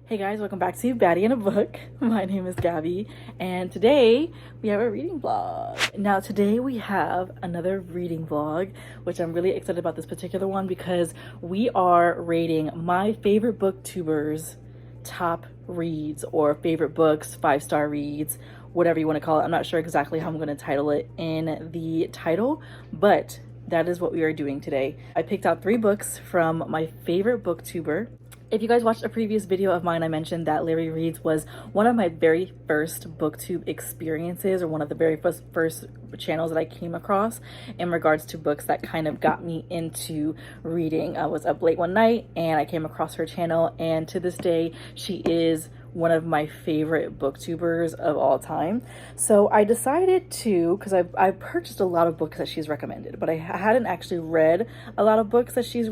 Hey guys, welcome back to Baddie and a Book. My name is Gabby, and today we have a reading vlog. Now today we have another reading vlog, which I'm really excited about this particular one because we are rating my favorite booktubers' top reads or favorite books, 5-star reads, whatever you want to call it. I'm not sure exactly how I'm going to title it in the title, but that is what we are doing today. I picked out 3 books from my favorite booktuber. If you guys watched a previous video of mine, I mentioned that Larry Reads was one of my very first booktube experiences, or one of the very first channels that I came across in regards to books that kind of got me into reading. I was up late one night and I came across her channel, and to this day she is one of my favorite booktubers of all time. So I decided to, because I've purchased a lot of books that she's recommended, but I hadn't actually read a lot of books that she's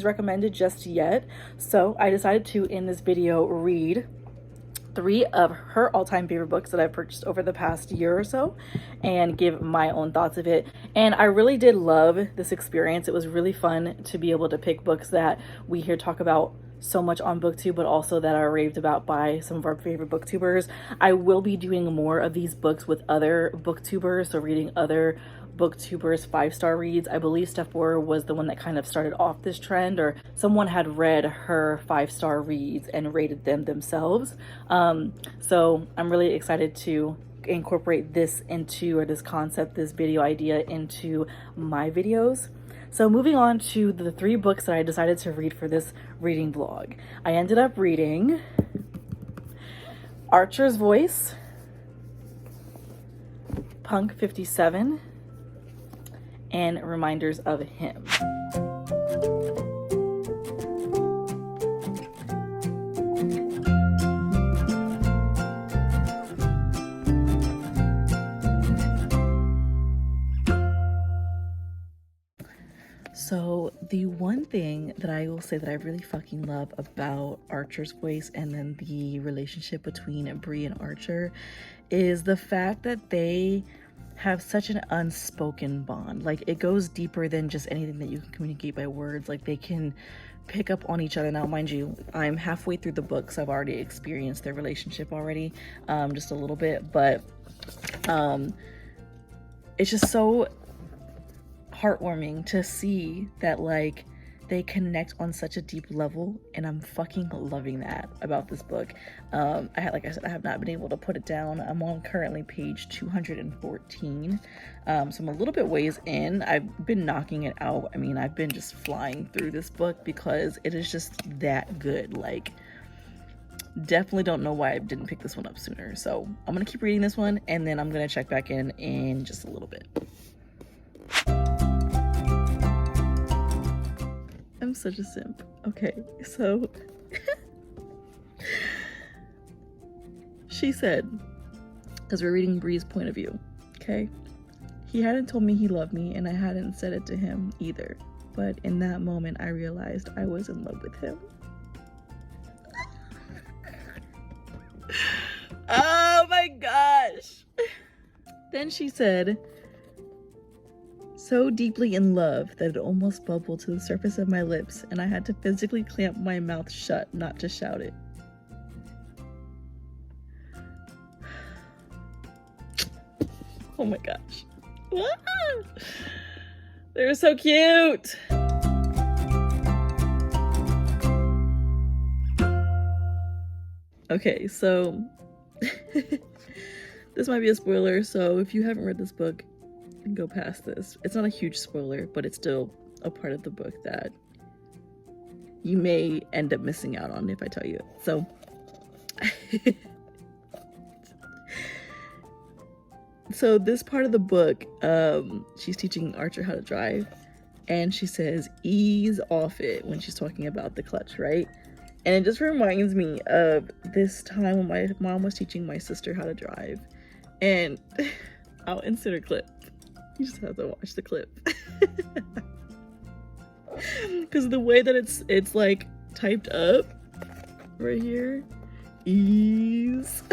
recommended just yet. So I decided to, in this video, read 3 of her all-time favorite books that I've purchased over the past year or so and give my own thoughts of it. And I really did love this experience. It was really fun to be able to pick books that we hear talk about so much on BookTube, but also that are raved about by some of our favorite booktubers. I will be doing more of these books with other booktubers, so reading other booktubers' 5-star reads. I believe Steph Boyer was the one that kind of started off this trend, or someone had read her 5-star reads and rated them themselves. So I'm really excited to incorporate this into, or this concept, this video idea into my videos. So moving on to the 3 books that I decided to read for this reading vlog. I ended up reading Archer's Voice, Punk 57, and Reminders of Him. So the one thing that I will say that I really fucking love about Archer's Voice, and then the relationship between Bree and Archer, is the fact that they have such an unspoken bond. Like, it goes deeper than just anything that you can communicate by words. Like, they can pick up on each other. Now, mind you, I'm halfway through the book, so I've already experienced their relationship already, just a little bit, but it's just so heartwarming to see that, like, they connect on such a deep level, and I'm fucking loving that about this book. Like I said, I have not been able to put it down. I'm on currently page 214, so I'm a little bit ways in. I've been knocking it out. I mean, I've been just flying through this book because it is just that good. Like, definitely don't know why I didn't pick this one up sooner. So I'm gonna keep reading this one, and then I'm gonna check back in just a little bit. I'm such a simp. Okay, so she said, because we're reading Bree's point of view, okay? He hadn't told me he loved me, and I hadn't said it to him either. But in that moment, I realized I was in love with him. Oh my gosh. Then she said, so deeply in love that it almost bubbled to the surface of my lips, and I had to physically clamp my mouth shut not to shout it. Oh my gosh. They're so cute. Okay, so this might be a spoiler, so if you haven't read this book, go past this. It's not a huge spoiler, but it's still a part of the book that you may end up missing out on if I tell you it. So so this part of the book, she's teaching Archer how to drive, and she says ease off it when she's talking about the clutch, right? And it just reminds me of this time when my mom was teaching my sister how to drive, and I'll insert a clip. You just have to watch the clip. Because the way that it's like typed up right here, ease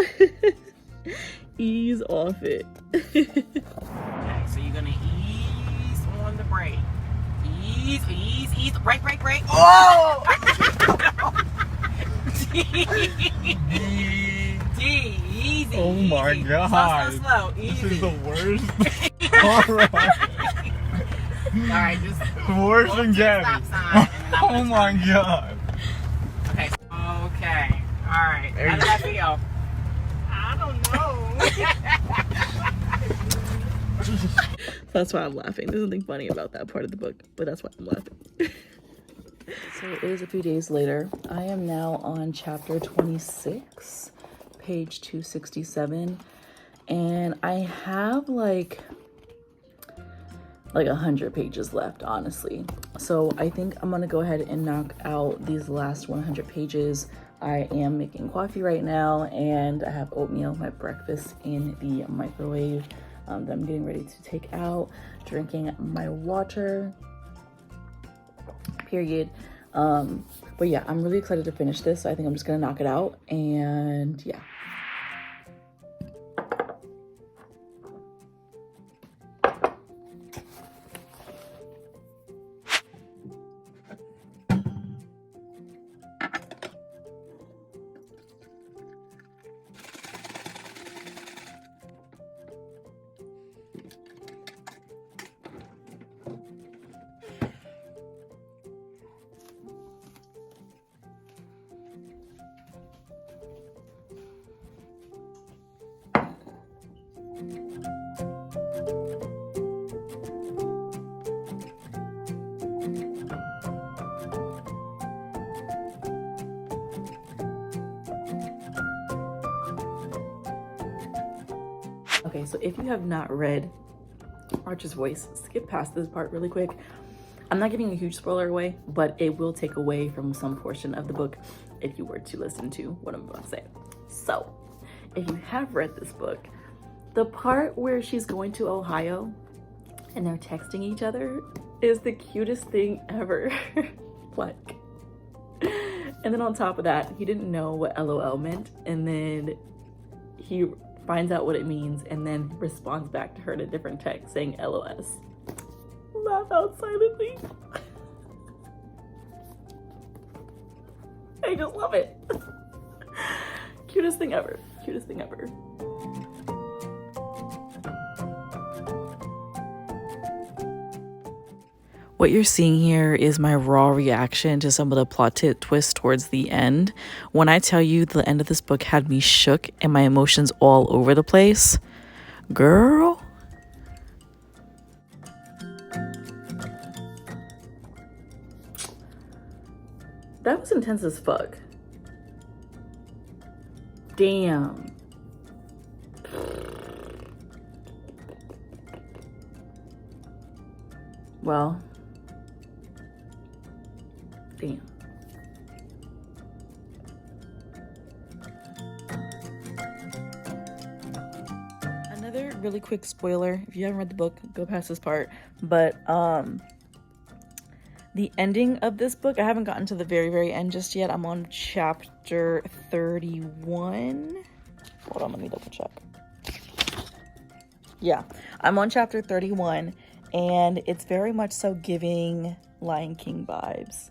ease off it. Okay, so you're gonna ease on the brake. Ease, brake. Oh! D. Easy. Oh my easy. God. Slow. Easy. This is the worst. Alright. Alright, just Worse go than to the Gabby. stop sign, and I'm Oh gonna my turn. God. Okay. Okay. Alright. How did that feel? I don't know. That's why I'm laughing. There's nothing funny about that part of the book, but that's why I'm laughing. So it is a few days later. I am now on chapter 26, page 267, and I have like 100 pages left, honestly. So I think I'm gonna go ahead and knock out these last 100 pages. I am making coffee right now, and I have oatmeal, my breakfast, in the microwave that I'm getting ready to take out, drinking my water, period. But yeah, I'm really excited to finish this. So I think I'm just gonna knock it out, and yeah. Okay, so if you have not read Archer's Voice, skip past this part really quick. I'm not giving a huge spoiler away, but it will take away from some portion of the book if you were to listen to what I'm about to say. So, if you have read this book, the part where she's going to Ohio and they're texting each other is the cutest thing ever. Like, and then on top of that, he didn't know what LOL meant, and then he finds out what it means and then responds back to her in a different text saying LOS. Laugh out silently. I just love it. Cutest thing ever. Cutest thing ever. What you're seeing here is my raw reaction to some of the plot twists towards the end. When I tell you the end of this book had me shook and my emotions all over the place, girl. That was intense as fuck. Damn. Well, damn. Another really quick spoiler, if you haven't read the book, go past this part, but the ending of this book, I haven't gotten to the very end just yet. I'm on chapter 31. Hold on, let me double check. Yeah, I'm on chapter 31, and it's very much so giving Lion King vibes,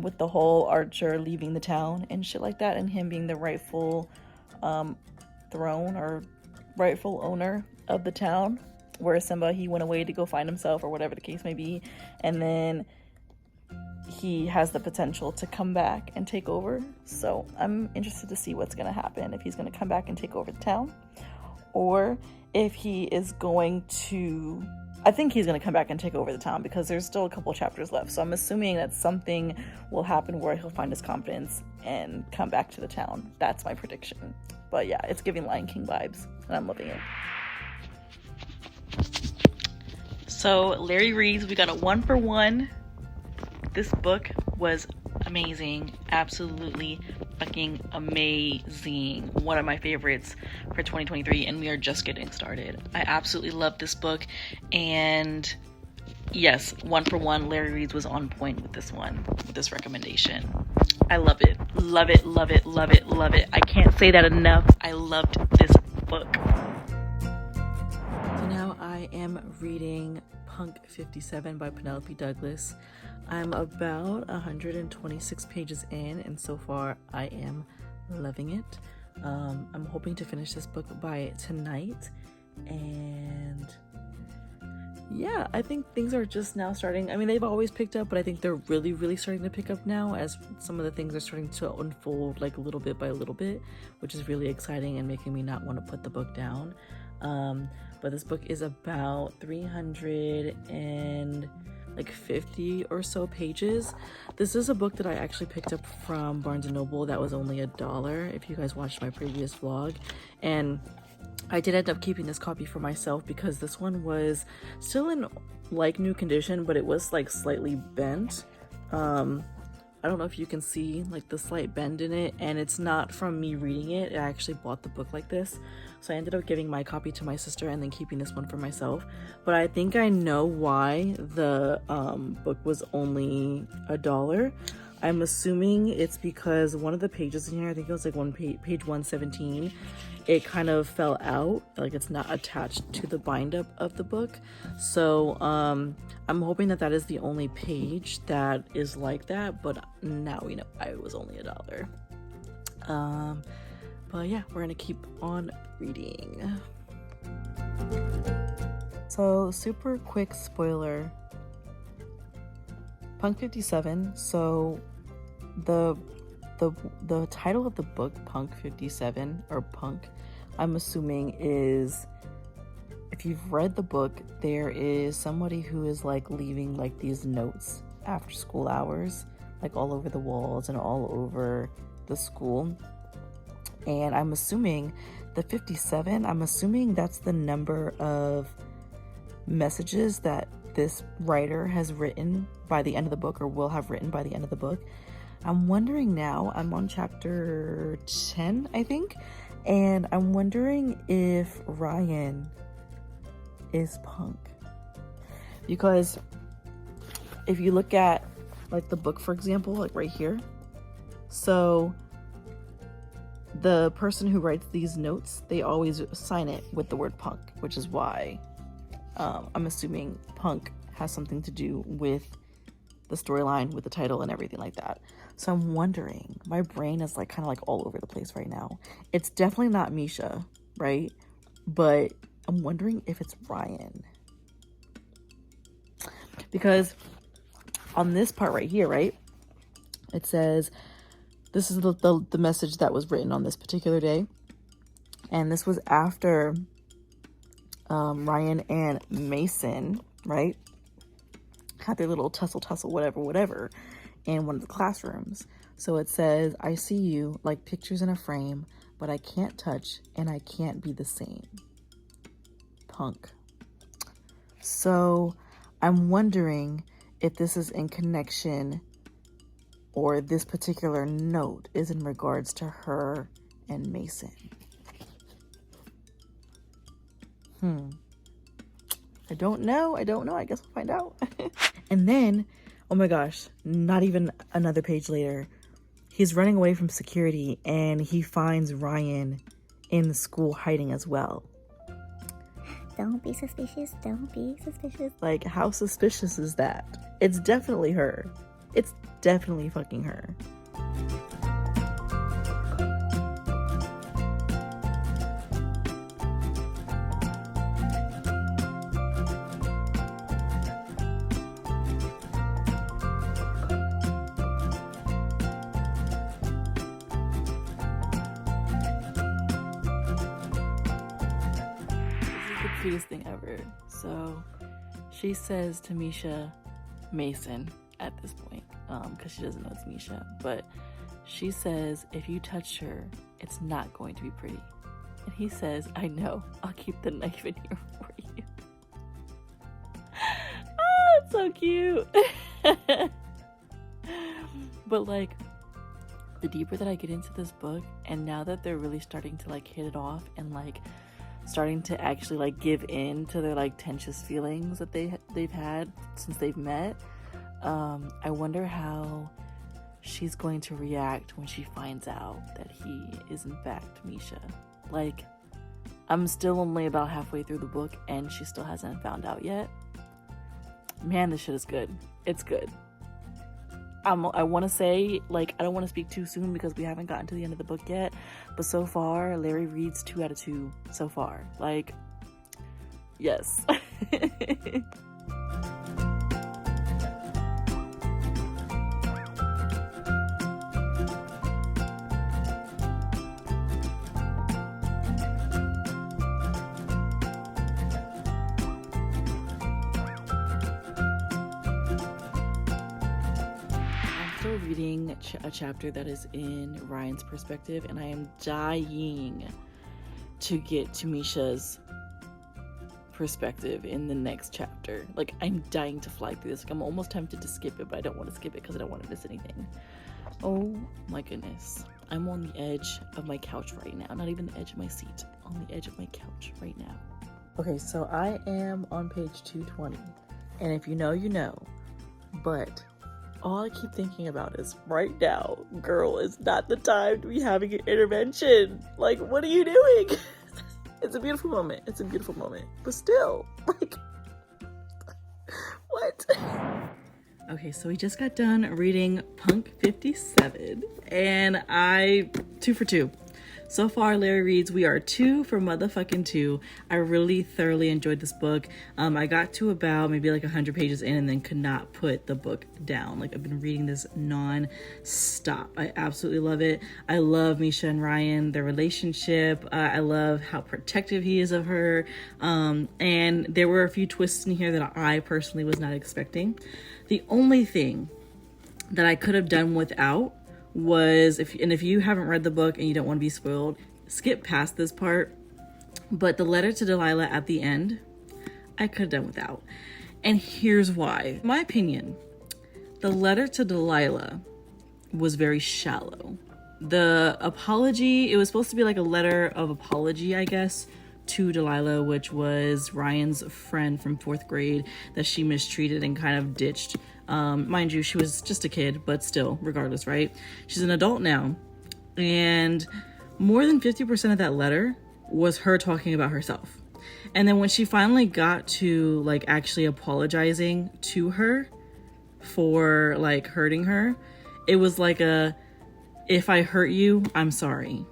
with the whole Archer leaving the town and shit like that, and him being the rightful throne or rightful owner of the town, where Simba, he went away to go find himself or whatever the case may be, and then he has the potential to come back and take over. So I'm interested to see what's going to happen, if he's going to come back and take over the town, or if he is going to, I think he's going to come back and take over the town, because there's still a couple chapters left. So I'm assuming that something will happen where he'll find his confidence and come back to the town. That's my prediction. But yeah, it's giving Lion King vibes, and I'm loving it. So Larry reads, we got a 1-for-1. This book was amazing. Absolutely fucking amazing. One of my favorites for 2023, and we are just getting started. I absolutely love this book, and yes, 1-for-1, Larry Reads was on point with this one, with this recommendation. I love it. Love it, love it, love it, love it. I can't say that enough. I loved this book. So now I am reading Punk 57 by Penelope Douglas. I'm about 126 pages in, and so far I am loving it. I'm hoping to finish this book by tonight, and yeah, I think things are just now starting. I mean, they've always picked up, but I think they're really starting to pick up now as some of the things are starting to unfold like little bit by little bit, which is really exciting and making me not want to put the book down. But this book is about 350 or so pages. This is a book that I actually picked up from Barnes & Noble that was only $1, if you guys watched my previous vlog. And I did end up keeping this copy for myself because this one was still in like new condition, but it was like slightly bent. I don't know if you can see like the slight bend in it, and it's not from me reading it. I actually bought the book like this. So I ended up giving my copy to my sister and then keeping this one for myself. But I think I know why the book was only $1. I'm assuming it's because one of the pages in here, I think it was like page 117, it kind of fell out, like it's not attached to the bind up of the book. So I'm hoping that is the only page that is like that, but now we know it was only $1. But yeah, we're gonna keep on reading. So super quick spoiler, Punk 57. So the title of the book, Punk 57, or Punk, I'm assuming is, if you've read the book, there is somebody who is like leaving like these notes after school hours, like all over the walls and all over the school. And I'm assuming the 57, I'm assuming that's the number of messages that this writer has written by the end of the book, or will have written by the end of the book. I'm wondering now, I'm on chapter 10, I think, and I'm wondering if Ryan is Punk. Because if you look at like the book, for example, like right here, so the person who writes these notes, they always sign it with the word Punk, which is why I'm assuming Punk has something to do with the storyline, with the title and everything like that. So I'm wondering, my brain is like kind of like all over the place right now. It's definitely not Misha, right? But I'm wondering if it's Ryan. Because on this part right here, right, it says, this is the message that was written on this particular day. And this was after Ryan and Mason, right, had their little tussle, whatever, in one of the classrooms. So it says, I see you like pictures in a frame, but I can't touch and I can't be the same. Punk. So I'm wondering if this is in connection, or this particular note is in regards to her and Mason. I don't know. I guess we'll find out. And then, oh my gosh, not even another page later, he's running away from security and he finds Ryan in the school hiding as well. Don't be suspicious. Don't be suspicious. Like, how suspicious is that? It's definitely her. It's definitely fucking her. Cutest thing ever. So she says to Misha, Mason at this point, because she doesn't know it's Misha, but she says, if you touch her, it's not going to be pretty. And he says, I know, I'll keep the knife in here for you. Oh, it's so cute. But like, the deeper that I get into this book, and now that they're really starting to like hit it off and like starting to actually like give in to their like tensious feelings that they've had since they've met, I wonder how she's going to react when she finds out that he is in fact Misha. Like, I'm still only about halfway through the book and she still hasn't found out yet. Man, this shit is good. It's good. I want to say, like, I don't want to speak too soon because we haven't gotten to the end of the book yet, but so far Larry reads 2 out of 2 so far. Like, yes. Reading a chapter that is in Ryan's perspective, and I am dying to get to Misha's perspective in the next chapter. Like, I'm dying to fly through this. Like, I'm almost tempted to skip it, but I don't want to skip it because I don't want to miss anything. Oh my goodness, I'm on the edge of my couch right now. Not even the edge of my seat, on the edge of my couch right now. Okay, so I am on page 220, and if you know, you know, but all I keep thinking about is, right now, girl, is not the time to be having an intervention. Like, what are you doing? It's a beautiful moment. It's a beautiful moment. But still, like, what? Okay, so we just got done reading Punk 57, and 2 for 2. So far, Larry reads, we are 2 for motherfucking 2. I really thoroughly enjoyed this book. I got to about maybe like 100 pages in and then could not put the book down. Like, I've been reading this non-stop. I absolutely love it. I love Misha and Ryan, their relationship. I love how protective he is of her. And there were a few twists in here that I personally was not expecting. The only thing that I could have done without was, if you haven't read the book and you don't want to be spoiled, skip past this part. But the letter to Delilah at the end, I could have done without. And here's why. In my opinion, the letter to Delilah was very shallow. The apology, it was supposed to be like a letter of apology, I guess, to Delilah, which was Ryan's friend from 4th grade that she mistreated and kind of ditched. Mind you, she was just a kid, but still, regardless, right? She's an adult now, and more than 50% of that letter was her talking about herself. And then when she finally got to, like, actually apologizing to her for, like, hurting her, it was like if I hurt you, I'm sorry.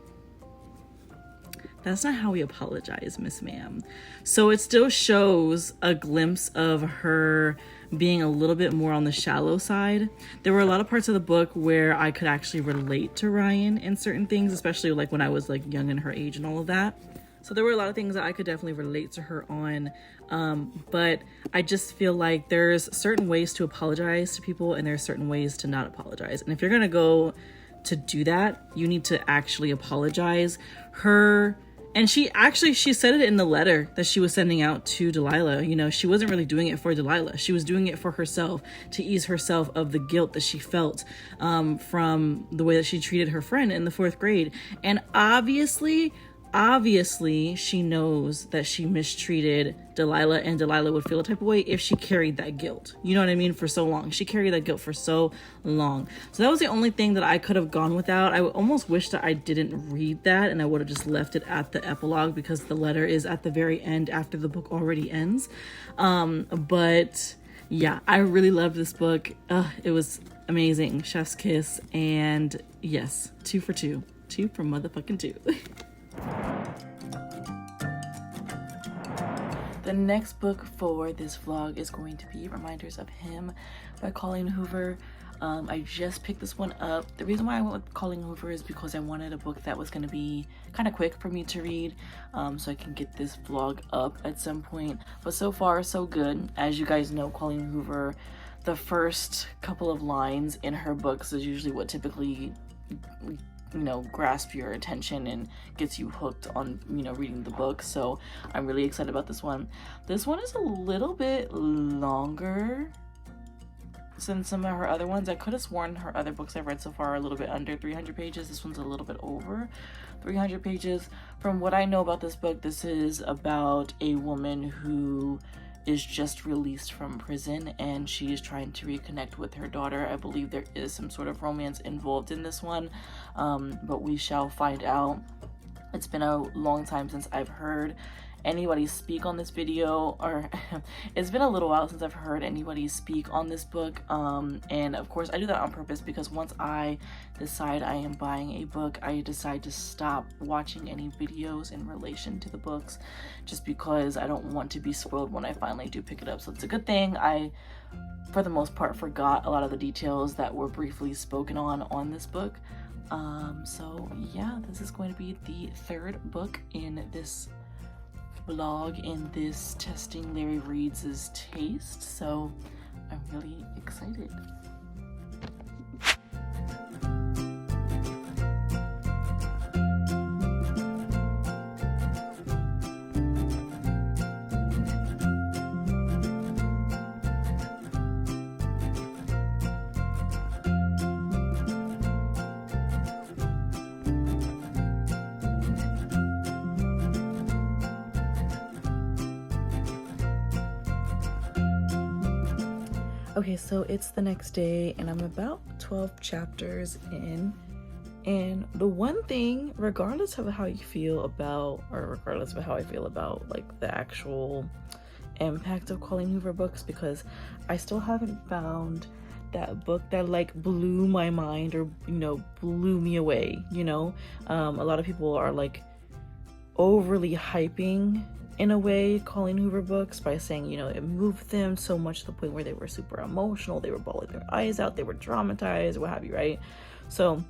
That's not how we apologize, Miss Ma'am. So it still shows a glimpse of her being a little bit more on the shallow side. There were a lot of parts of the book where I could actually relate to Ryan in certain things, especially like when I was like young in her age and all of that. So there were a lot of things that I could definitely relate to her on. But I just feel like there's certain ways to apologize to people and there's certain ways to not apologize. And if you're gonna go to do that, you need to actually apologize. And she said it in the letter that she was sending out to Delilah. You know, she wasn't really doing it for Delilah. She was doing it for herself, to ease herself of the guilt that she felt from the way that she treated her friend in the 4th grade. And obviously she knows that she mistreated Delilah, and Delilah would feel a type of way if she carried that guilt. You know what I mean? For so long. She carried that guilt for so long. So that was the only thing that I could have gone without. I almost wish that I didn't read that and I would have just left it at the epilogue, because the letter is at the very end after the book already ends. But yeah, I really loved this book. It was amazing. Chef's kiss. And yes, 2 for 2. 2 for motherfucking 2. The next book for this vlog is going to be Reminders of Him by Colleen Hoover. I just picked this one up. The reason why I went with Colleen Hoover is because I wanted a book that was going to be kind of quick for me to read, so I can get this vlog up at some point. But so far, so good. As you guys know, Colleen Hoover, the first couple of lines in her books is usually what typically, you know, grasp your attention and gets you hooked on, you know, reading the book. So I'm really excited about this one. This one is a little bit longer than some of her other ones. I could have sworn her other books I've read so far are a little bit under 300 pages. This one's a little bit over 300 pages. From what I know about this book, this is about a woman who is just released from prison and she is trying to reconnect with her daughter. I believe there is some sort of romance involved in this one, but we shall find out. It's been a long time since I've heard anybody speak on this video, or it's been a little while since I've heard anybody speak on this book, and of course I do that on purpose because once I decide I am buying a book, I decide to stop watching any videos in relation to the books, just because I don't want to be spoiled when I finally do pick it up. So it's a good thing I, for the most part, forgot a lot of the details that were briefly spoken on this book. So yeah, this is going to be the third book in this vlog, in this Testing Larry Reads' Taste, so I'm really excited. Okay, so it's the next day and I'm about 12 chapters in, and the one thing, regardless of how you feel about, or regardless of how I feel about like the actual impact of Colleen Hoover books, because I still haven't found that book that like blew my mind or, you know, blew me away, you know. A lot of people are like overly hyping in a way Colleen Hoover books by saying, you know, it moved them so much to the point where they were super emotional, they were bawling their eyes out, they were traumatized, what have you, right? So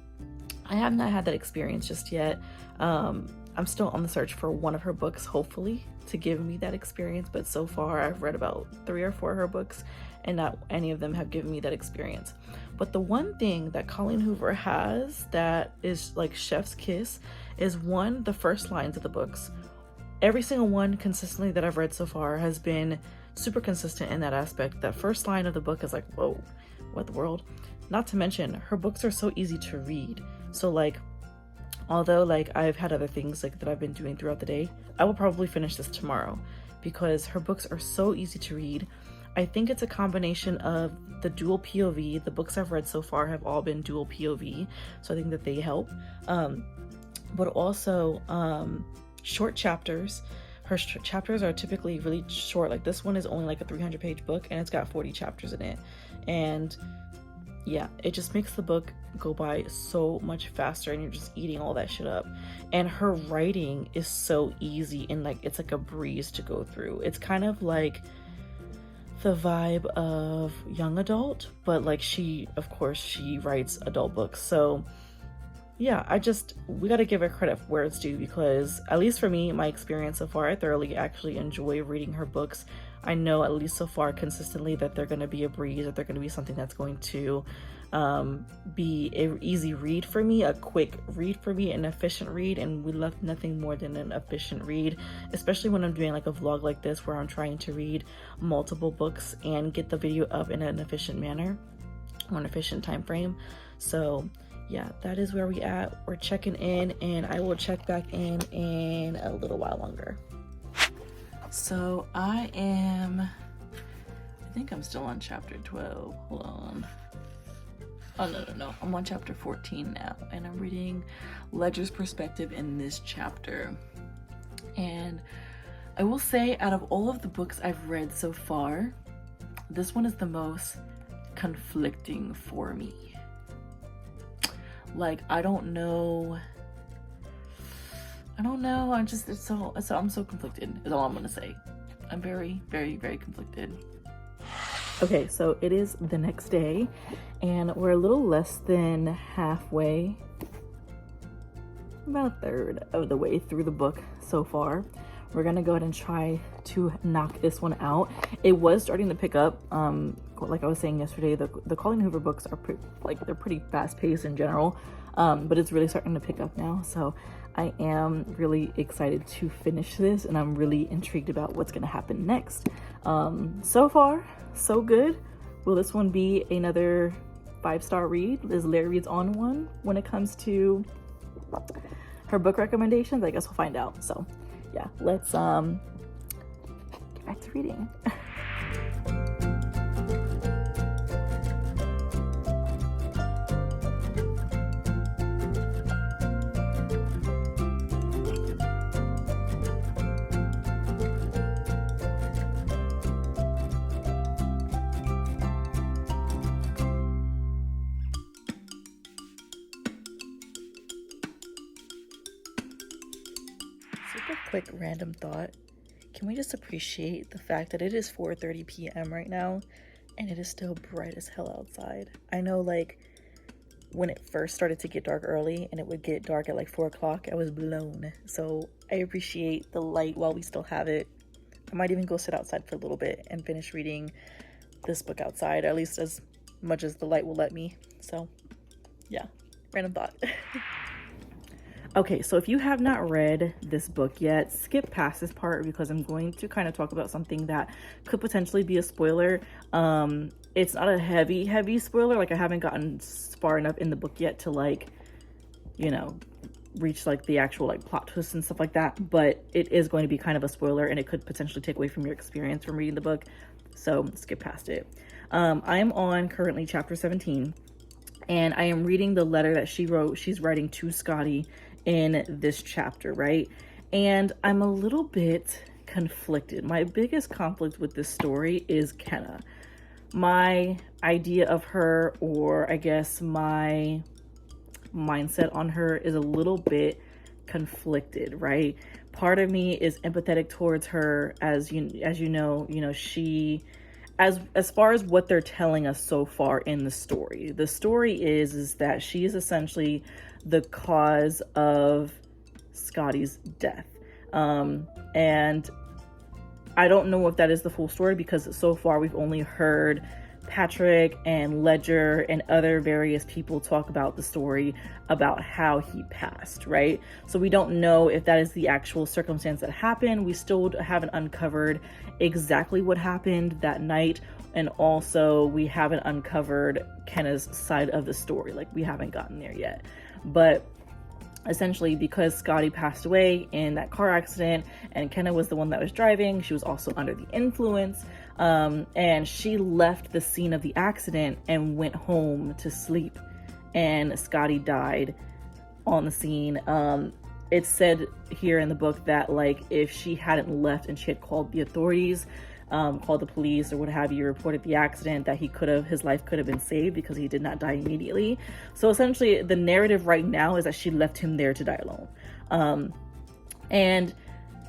I have not had that experience just yet. I'm still on the search for one of her books, hopefully, to give me that experience, but so far I've read about 3 or 4 of her books and not any of them have given me that experience. But the one thing that Colleen Hoover has that is like chef's kiss is, one, the first lines of the books. Every single one consistently that I've read so far has been super consistent in that aspect. That first line of the book is like, whoa, what the world? Not to mention, her books are so easy to read. So like, although like I've had other things like that I've been doing throughout the day, I will probably finish this tomorrow because her books are so easy to read. I think it's a combination of the dual POV. The books I've read so far have all been dual POV, so I think that they help. But also, short chapters. Her chapters are typically really short. Like this one is only like a 300-page book and it's got 40 chapters in it, and yeah, it just makes the book go by so much faster and you're just eating all that shit up. And her writing is so easy and like it's like a breeze to go through. It's kind of like the vibe of young adult, but like she, of course, she writes adult books. So yeah, we got to give her credit for where it's due, because at least for me, my experience so far, I thoroughly actually enjoy reading her books. I know at least so far consistently that they're going to be a breeze, that they're going to be something that's going to be an easy read for me, a quick read for me, an efficient read, and we left nothing more than an efficient read, especially when I'm doing like a vlog like this where I'm trying to read multiple books and get the video up in an efficient manner or an efficient time frame. So yeah, that is where we at. We're checking in and I will check back in a little while longer. So I think I'm still on chapter 12. Hold on. Oh, no. I'm on chapter 14 now, and I'm reading Ledger's perspective in this chapter. And I will say, out of all of the books I've read so far, this one is the most conflicting for me. Like, I don't know. I'm so conflicted is all I'm gonna say. I'm very, very, very conflicted. Okay, so it is the next day and we're a little less than halfway, about a third of the way through the book so far. We're gonna go ahead and try to knock this one out. It was starting to pick up. Like I was saying yesterday, the Colleen Hoover books are they're pretty fast paced in general, but it's really starting to pick up now. So I am really excited to finish this, and I'm really intrigued about what's gonna happen next. So far, so good. Will this one be another 5-star read? Is Larry Reads on one when it comes to her book recommendations? I guess we'll find out. So yeah, let's get back to reading. Super quick random thought. Can we just appreciate the fact that it is 4:30 p.m. right now and it is still bright as hell outside? I know, like, when it first started to get dark early and it would get dark at like 4 o'clock, I was blown. So I appreciate the light while we still have it. I might even go sit outside for a little bit and finish reading this book outside, at least as much as the light will let me. So yeah, random thought. Okay, so if you have not read this book yet, skip past this part because I'm going to kind of talk about something that could potentially be a spoiler. It's not a heavy spoiler. Like, I haven't gotten far enough in the book yet to, like, you know, reach like the actual like plot twists and stuff like that, but it is going to be kind of a spoiler and it could potentially take away from your experience from reading the book, so skip past it. I'm on currently chapter 17 and I am reading the letter that she's writing to Scotty in this chapter, right? And I'm a little bit conflicted. My biggest conflict with this story is Kenna. My idea of her, or I guess my mindset on her, is a little bit conflicted, right? Part of me is empathetic towards her, as you know, she, as far as what they're telling us so far in the story. The story is that she is essentially the cause of Scotty's death. And I don't know if that is the full story because so far we've only heard Patrick and Ledger and other various people talk about the story about how he passed, right? So we don't know if that is the actual circumstance that happened. We still haven't uncovered exactly what happened that night, and also we haven't uncovered Kenna's side of the story. Like, we haven't gotten there yet. But essentially, because Scotty passed away in that car accident and Kenna was the one that was driving, she was also under the influence, and she left the scene of the accident and went home to sleep, and Scotty died on the scene. It said here in the book that, like, if she hadn't left and she had called the authorities, called the police or what have you, reported the accident, that his life could have been saved because he did not die immediately. So essentially the narrative right now is that she left him there to die alone. And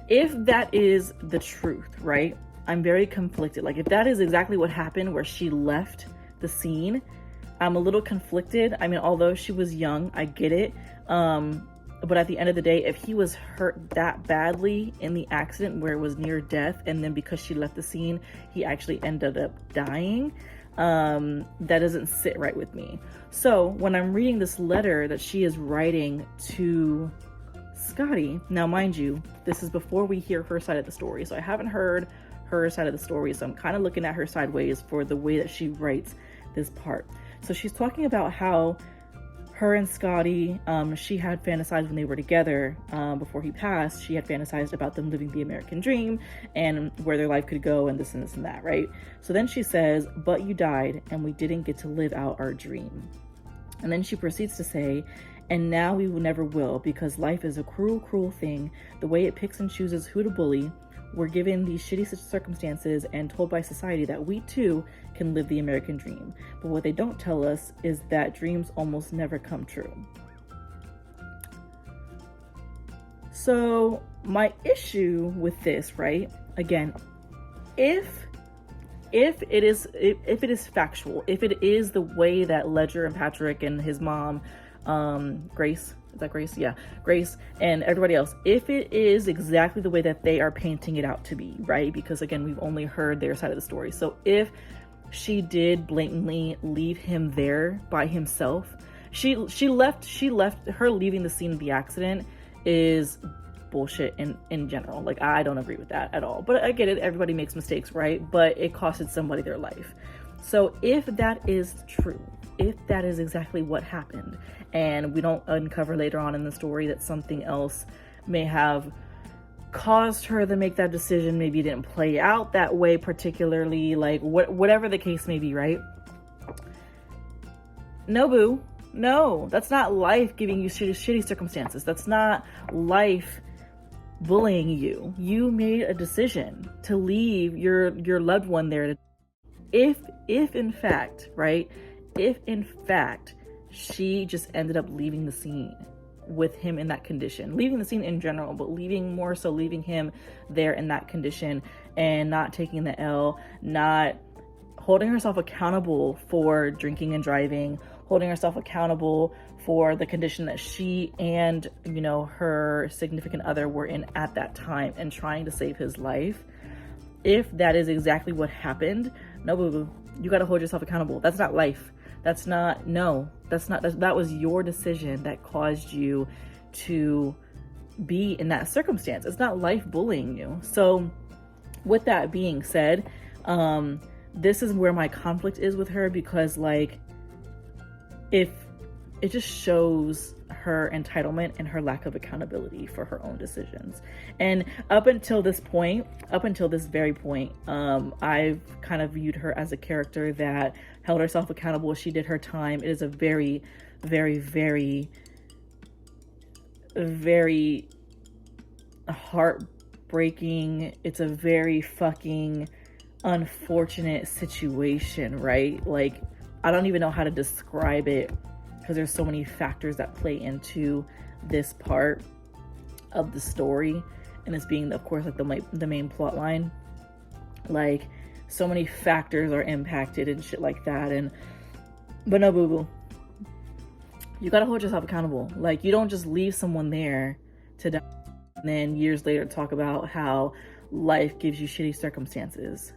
if that is the truth, right, I'm very conflicted. Like, if that is exactly what happened, where she left the scene, I'm a little conflicted. I mean, although she was young, I get it. But at the end of the day, if he was hurt that badly in the accident where it was near death, and then because she left the scene, he actually ended up dying, that doesn't sit right with me. So when I'm reading this letter that she is writing to Scotty, now mind you, this is before we hear her side of the story. So I haven't heard her side of the story. So I'm kind of looking at her sideways for the way that she writes this part. So she's talking about how her and Scotty, she had fantasized when they were together, before he passed. She had fantasized about them living the American dream and where their life could go and this and this and that, right? So then she says, but you died and we didn't get to live out our dream. And then she proceeds to say, and now we never will, because life is a cruel, cruel thing. The way it picks and chooses who to bully. We're given these shitty circumstances and told by society that we too can live the American dream. But what they don't tell us is that dreams almost never come true. So my issue with this, right? Again, if it is factual, if it is the way that Ledger and Patrick and his mom, Grace, is that Grace? Yeah, Grace and everybody else, if it is exactly the way that they are painting it out to be, right? Because again, we've only heard their side of the story. So if she did blatantly leave him there by himself, she left her leaving the scene of the accident is bullshit in general. Like, I don't agree with that at all. But I get it, everybody makes mistakes, right? But it costed somebody their life. So if that is true, if that is exactly what happened, and we don't uncover later on in the story that something else may have caused her to make that decision, maybe it didn't play out that way particularly, like whatever the case may be, right? No, boo. No, that's not life giving you shitty circumstances. That's not life bullying you. You made a decision to leave your loved one there. If in fact, right? If in fact she just ended up leaving the scene with him in that condition, leaving the scene in general, but leaving him there in that condition and not taking the L, not holding herself accountable for drinking and driving, holding herself accountable for the condition that she and, you know, her significant other were in at that time, and trying to save his life. If that is exactly what happened, no, boo-boo, you got to hold yourself accountable. That's not life. That was your decision that caused you to be in that circumstance. It's not life bullying you. So with that being said, this is where my conflict is with her, because like, if it just shows her entitlement and her lack of accountability for her own decisions. And up until this very point, I've kind of viewed her as a character that held herself accountable. She did her time. It is a very, very, very, very heartbreaking, it's a very fucking unfortunate situation, right? Like, I don't even know how to describe it, because there's so many factors that play into this part of the story, and it's being, of course, like the main plot line. Like, so many factors are impacted and shit like that. But no, boo boo, you gotta hold yourself accountable. Like, you don't just leave someone there to die and then years later talk about how life gives you shitty circumstances.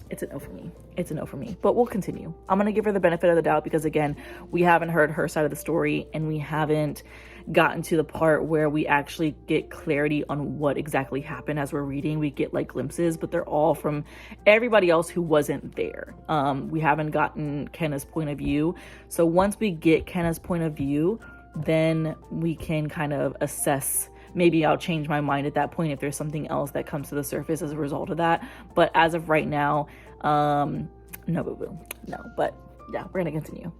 It's a no for me. It's a no for me. But we'll continue. I'm going to give her the benefit of the doubt, because again, we haven't heard her side of the story, and we haven't gotten to the part where we actually get clarity on what exactly happened. As we're reading, we get like glimpses, but they're all from everybody else who wasn't there. We haven't gotten Kenna's point of view. So once we get Kenna's point of view, then we can kind of assess. Maybe I'll change my mind at that point if there's something else that comes to the surface as a result of that. But as of right now, no, boo-boo. No, but yeah, we're gonna continue.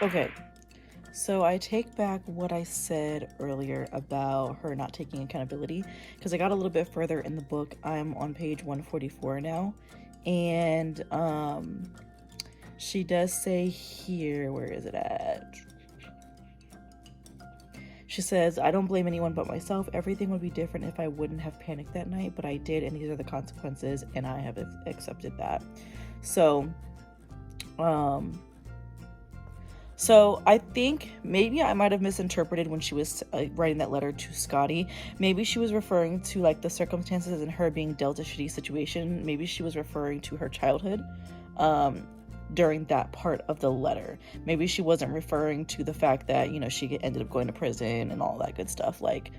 Okay, so I take back what I said earlier about her not taking accountability, because I got a little bit further in the book. I'm on page 144 now, and she does say here, where is it at? She says, I don't blame anyone but myself. Everything would be different if I wouldn't have panicked that night, but I did, and these are the consequences, and I have accepted that. So I think maybe I might have misinterpreted when she was writing that letter to Scotty. Maybe she was referring to like the circumstances and her being dealt a shitty situation. Maybe she was referring to her childhood during that part of the letter. Maybe she wasn't referring to the fact that, you know, she ended up going to prison and all that good stuff. Like,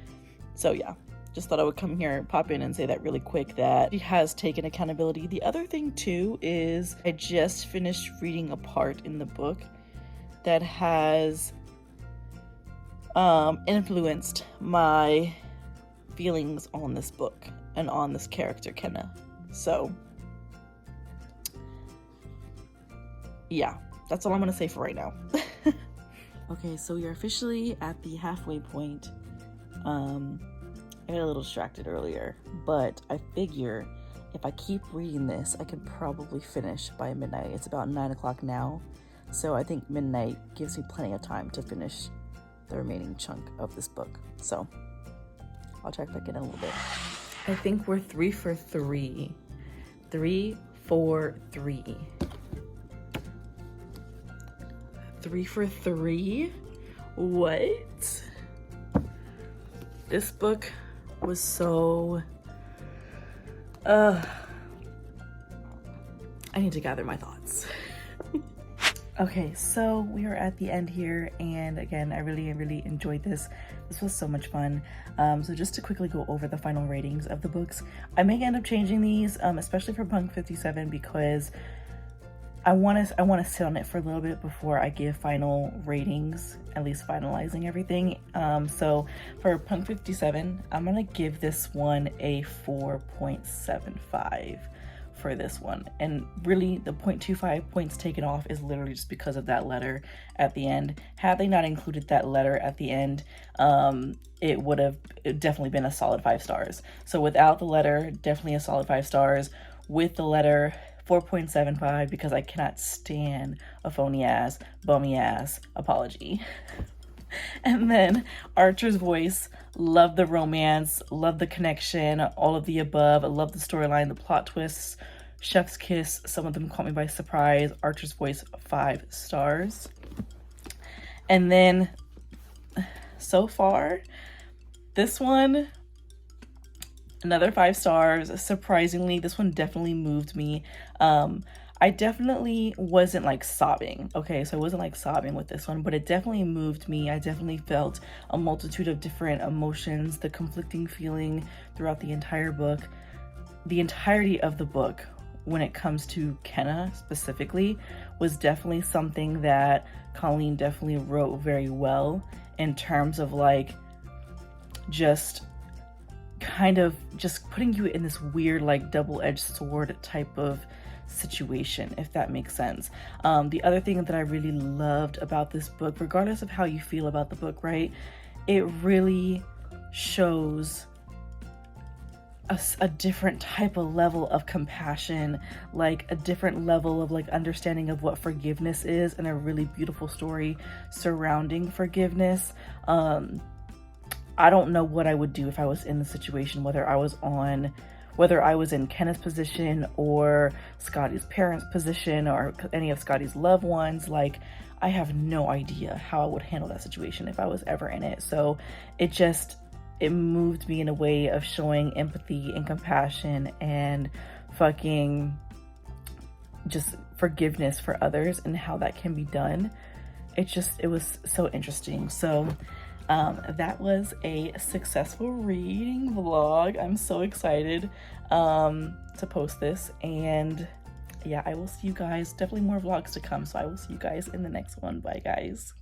so yeah, just thought I would come here, pop in and say that really quick, that she has taken accountability. The other thing too is I just finished reading a part in the book that has influenced my feelings on this book and on this character, Kenna. So yeah, that's all I'm gonna say for right now. Okay, so we are officially at the halfway point. I got a little distracted earlier, but I figure if I keep reading this, I can probably finish by midnight. It's about 9 o'clock now. So I think midnight gives me plenty of time to finish the remaining chunk of this book. So I'll check back in a little bit. I think we're 3 for 3. 3 for 3. 3 for 3? What? This book was so... I need to gather my thoughts. Okay, so we are at the end here, and again, I really enjoyed this. This was so much fun. So just to quickly go over the final ratings of the books, I may end up changing these, especially for Punk 57, because I want to sit on it for a little bit before I give final ratings, at least finalizing everything. So for Punk 57, I'm gonna give this one a 4.75 for this one, and really the 0.25 points taken off is literally just because of that letter at the end. Had they not included that letter at the end, it would have definitely been a solid 5 stars. So without the letter, definitely a solid 5 stars. With the letter, 4.75, because I cannot stand a phony ass, bummy ass apology. And then Archer's voice, love the romance, love the connection, all of the above. I love the storyline, the plot twists, chef's kiss, some of them caught me by surprise. Archer's voice, 5 stars. And then so far, this one, another 5 stars. Surprisingly, this one definitely moved me. I definitely wasn't like sobbing, okay? So I wasn't like sobbing with this one, but it definitely moved me. I definitely felt a multitude of different emotions, the conflicting feeling throughout the entire book. The entirety of the book, when it comes to Kenna specifically, was definitely something that Colleen definitely wrote very well, in terms of like just kind of just putting you in this weird like double-edged sword type of situation, if that makes sense. The other thing that I really loved about this book, regardless of how you feel about the book, right, it really shows a different type of level of compassion, like a different level of like understanding of what forgiveness is, and a really beautiful story surrounding forgiveness. I don't know what I would do if I was in the situation, whether I was in Kenna's position or Scotty's parents' position or any of Scotty's loved ones. Like, I have no idea how I would handle that situation if I was ever in it. So it moved me in a way of showing empathy and compassion and fucking just forgiveness for others and how that can be done. It was so interesting. So that was a successful reading vlog. I'm so excited to post this, and yeah, I will see you guys, definitely more vlogs to come, so I will see you guys in the next one. Bye guys.